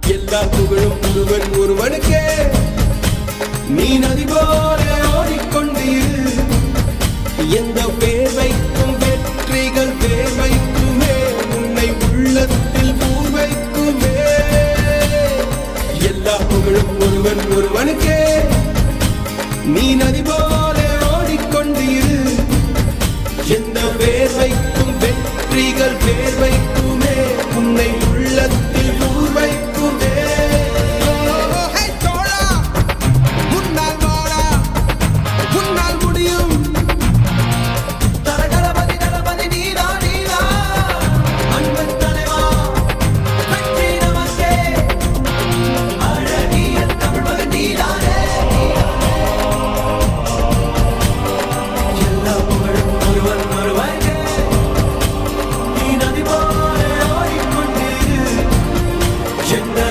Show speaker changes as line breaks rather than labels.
எல்லா புகழும் ஒருவன் ஒருவனுக்கே. நீ நதி போல ஓடிக்கொண்டீர். எந்த பேர் வைக்கும் வெற்றிகள் பேர் வைக்குமே, உன்னை உள்ளத்தில் ஊர் வைக்குமே. எல்லா புகழும் ஒருவன் ஒருவனுக்கே. நீ நதி போல ஓடிக்கொண்டீர். எந்த பேர் வைக்கும் வெற்றிகள் பேர் வைக்குமே, உன்னை உள்ளத்தில் ஊர் வைக்கும்.